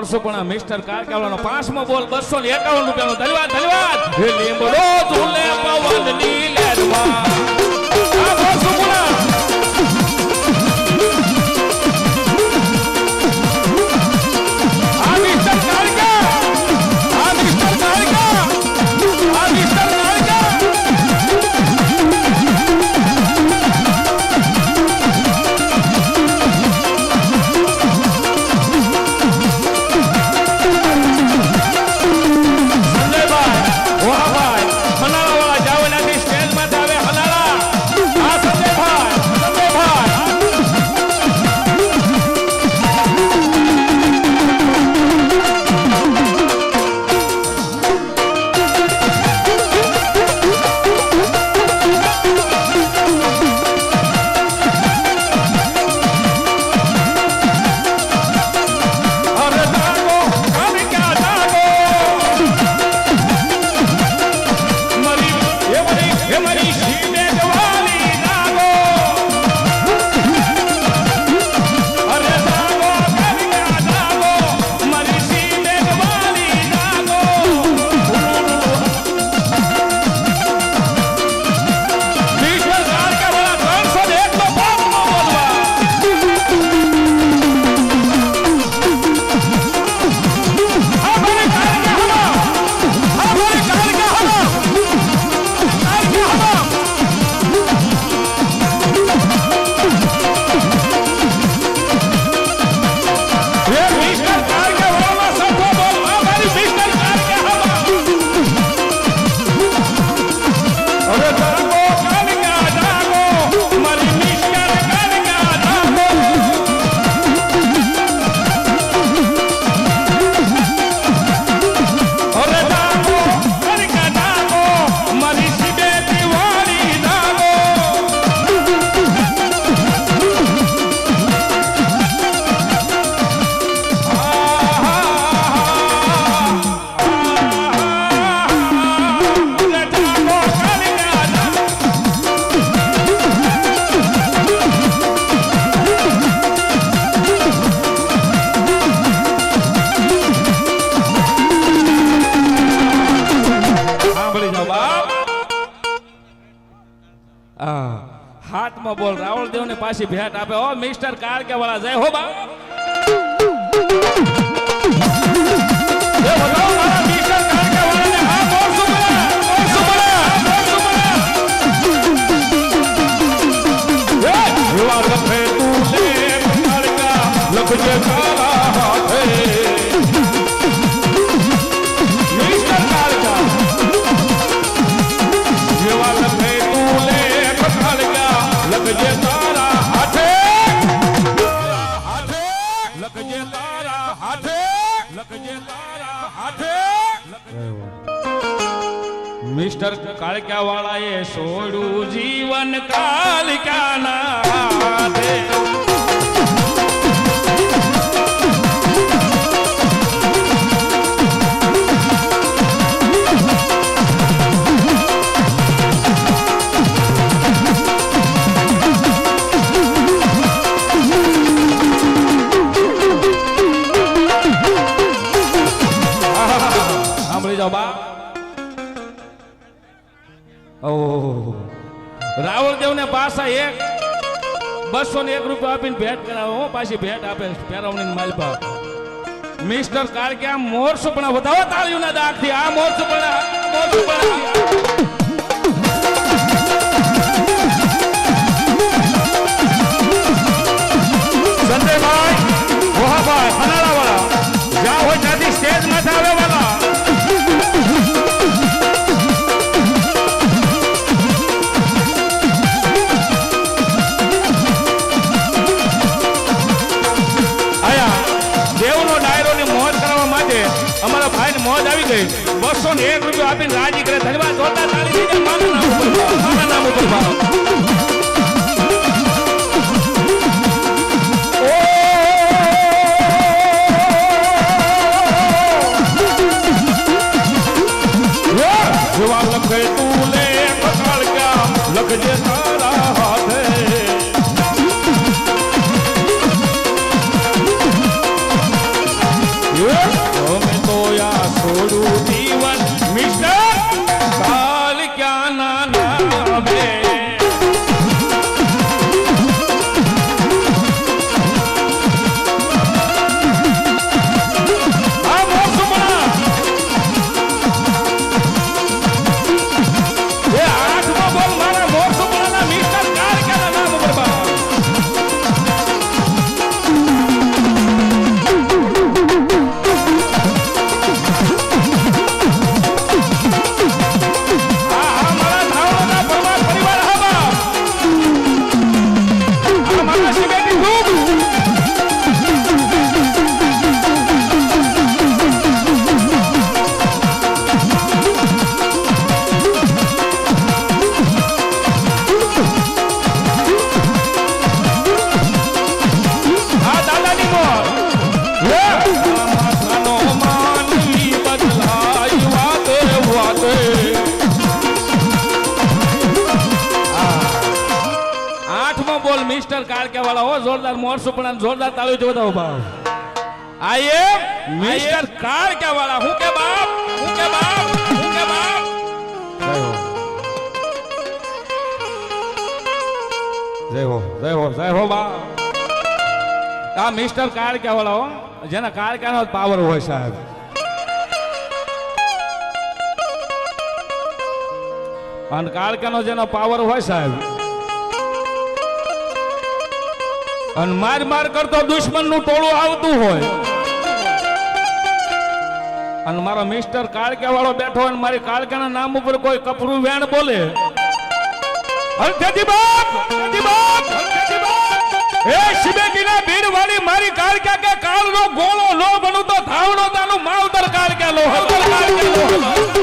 મોરસુપણા mister કારકાવાળાનો 5મો બોલ 251 રૂપિયાનો ધન્યવાદ ધન્યવાદ હે લીમડો ઝૂલે પવનની લહેરમાં આ મોરસુપણા આ મિસ્ટર કારકા આ મિસ્ટર કારકા આ મિસ્ટર કારકા હાથમાં બોલ રાવળદેવ ને પાછી ભેટ આપે ઓ મિસ્ટર કારકાવાળા જય હો બા મિસ્ટર કારકાવાળાને હા મોરસુપણા યુવા લખે તું લે કારકા લખજે કાળા હાથે મિસ્ટર કારકા યુવા લખે તું લે લખજે તારા હાથે લખજે તારા હાથે લખજે તારા હાથે મિસ્ટર કાળકાવાળાએ છોડ્યું જીવન કાલિકાના હાથે રાવળદેવ ને પાછા 201 રૂપિયા આપીને ભેટ કરાવો પાછી ભેટ આપે ફેરવણી માલપા મિસ્ટર કારકા મોરસુપણા વધાવો તાળીઓના દાખથી આ મોરસુપણા સંજયભાઈ મોહાભાઈ ખનાળા વાળા જ્યાં હોય ત્યાંથી સ્ટેજ માથે આવે વાળા અમારા ભાઈ ને મોજ આવી ગઈ 201 રૂપિયા આપીને રાજી કરે ધન્યવાદ જોતા તાળી દીધે મારા નામ ઉપર ભાવ જવા લખે તું લે કાળકા લખજે તારા હાથે Yeah! કાળક્યા વાળા હો જોરદાર મોરસો પણ જોરદાર તાળી જો બતાવો બાપ આઈ એમ મિસ્ટર કાળક્યા વાળા હું કે બાપ હું કે બાપ હું કે બાપ જય હો બાપ આ મિસ્ટર કાળક્યા વાળા હો જેના કાળક્યાનો પાવર હોય સાહેબ અને કાળકાનો જેનો પાવર હોય સાહેબ અને માર કરતો દુશ્મન નું ટોળું આવતું હોય અને મારો મિસ્ટર કાળકા વાળો બેઠો અને મારી કાળકાના નામ ઉપર કોઈ કપરું વેણ બોલે હલકેજી બાપ એ શિબેટીના ભીડ વાળી મારી કાળકા કે કાળનો ગોળો નો બનું તો થાવણો તાનું માવતર કાળકા લો હતર કાળકા લો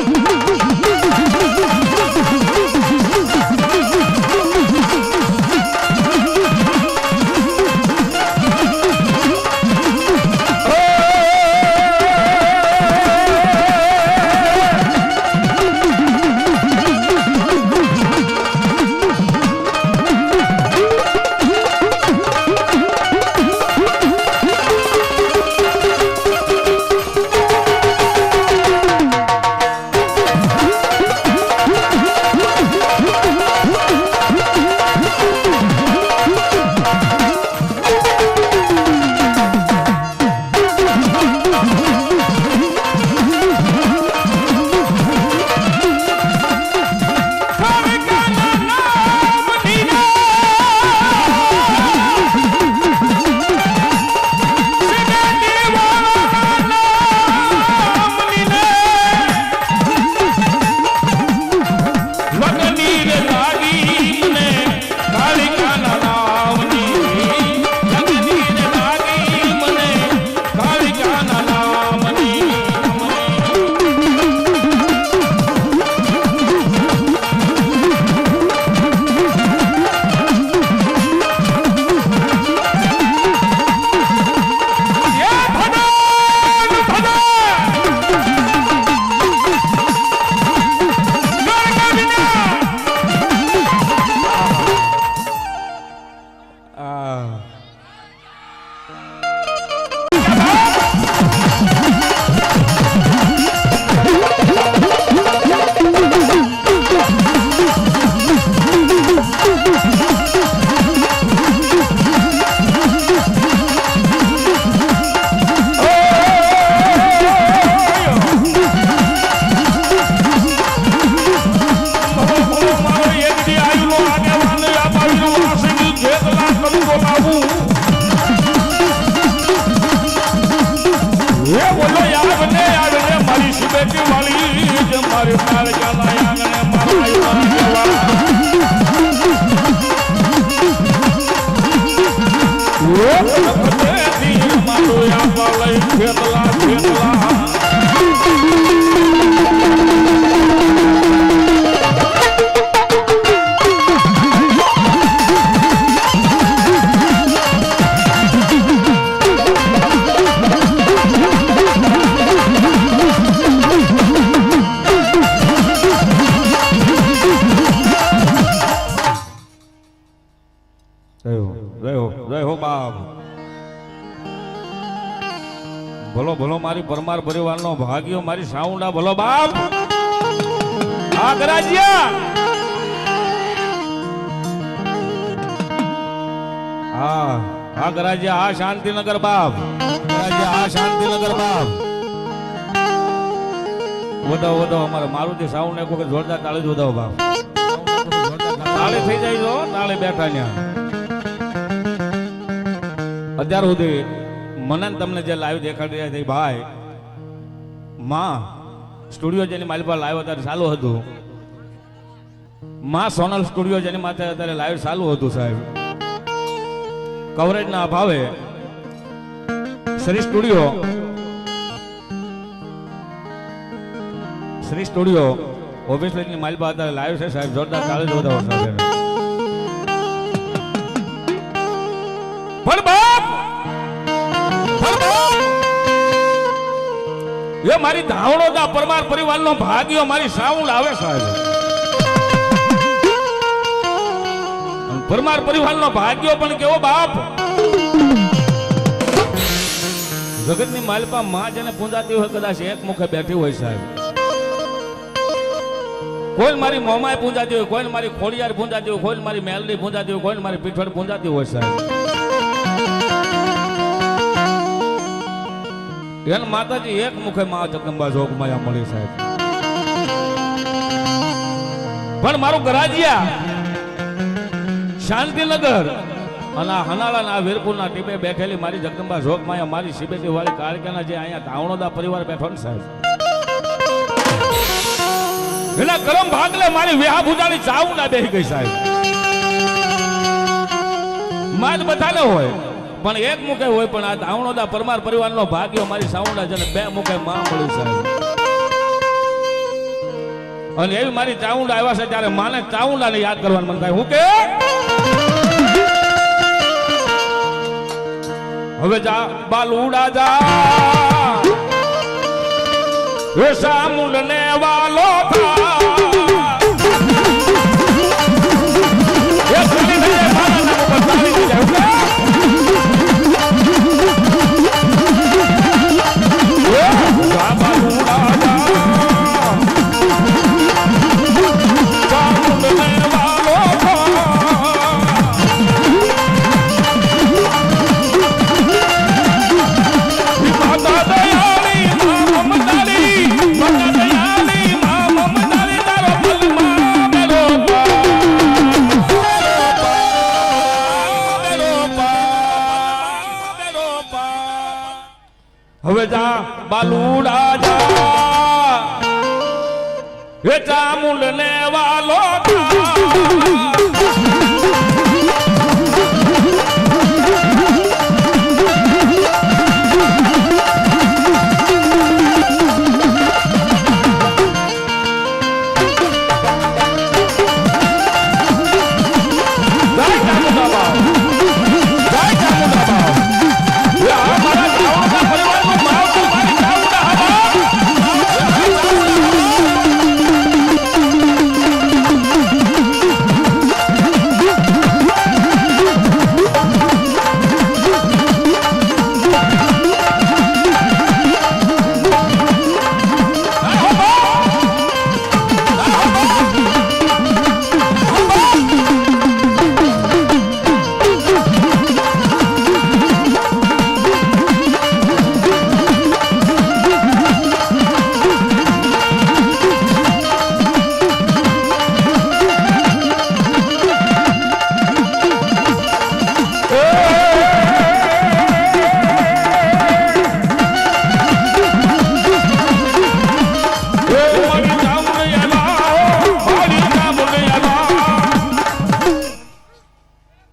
ભલો ભલો મારી પરમાર પરિવારનો ભાગ્યો મારી સાઉન્ડા ભલો બાપ આગરાજ્યા આગરાજ્યા આ શાંતિનગર બાપ આ શાંતિનગર બાપ વધાવો અમારે મારુતિ સાઉન્ડ એક વખત જોરદાર તાળી જ વધાવો બાપ તાળી થઈ જાય તો તાળી બેઠા ત્યાં અત્યાર સુધી મને તમને જે લાઈવ દેખાડી રહ્યા છે ભાઈ માં સ્ટુડિયો જેની મારી પાસે લાઈવ અત્યારે ચાલુ હતું માં સોનલ સ્ટુડિયો જેની માથે અત્યારે લાઈવ ચાલુ હતું સાહેબ કવરેજના અભાવે શ્રી સ્ટુડિયો ઓબ્વિયસલી મારી પાસે અત્યારે લાઈવ છે સાહેબ જોરદાર તાળી જ વધાવો સાહેબ એ મારી ધાવણો દા પરમાર પરિવારનો ભાગ્યો મારી સાઉન્ડ આવે સાહેબ પરમાર પરિવારનો ભાગ્યો પણ કેવો બાપ. જગતની માલપા માં જેને પૂંજાતી હોય કદાચ એક મુખે બેઠી હોય સાહેબ. કોઈ મારી મોમાય પૂંજાતી હોય, કોઈ મારી ખોડિયાર પૂંજાતી હોય, કોઈ મારી મેલડી પૂંજાતી હોય, કોઈ મારી પીઠોડ પૂંજાતી હોય સાહેબ. એને માતાજી એક મુખે માં જગદંબા જોગમાયા મળી સાહેબ. પણ મારું ગરાજિયા શાંતિનગર અને આ હનાળાના આ વીરપુરના ટીપે બેઠેલી મારી જગદંબા જોગમાયા મારી સિબેતી વાળી કાળકેના જે અહીંયા ધાવણોદા પરિવાર બેઠો ને સાહેબ, એના કરમ ભાગલે મારી વેહા ભૂજાની ચાઉંડા બેહી ગઈ સાહેબ. માલ બધાને હોય પણ એક મુખે હોય, પણ આ ધાવણોદા પરમાર પરિવારનો ભાગ્યો મારી ચાઉંડા જેને બે મુખે માં મળી સાહેબ. અને એવી મારી ચાઉંડા આવ્યા છે ત્યારે માને ચાઉંડાને યાદ કરવાનું મન થાય. હું કે હવે જા બાલુડા જા એ સામુંડને વાલો થા એ ચાલી દે મારા નામ પર ચાલી દે. જા બાલુડા જા સામુંડને વાલો થા માતા દયાળી મા મમતાળી માતા દયાળી મા મમતાળી તારો બલમા મેરો હવે જા બાલુડા જા એ ચામુંડ ને વાલો થા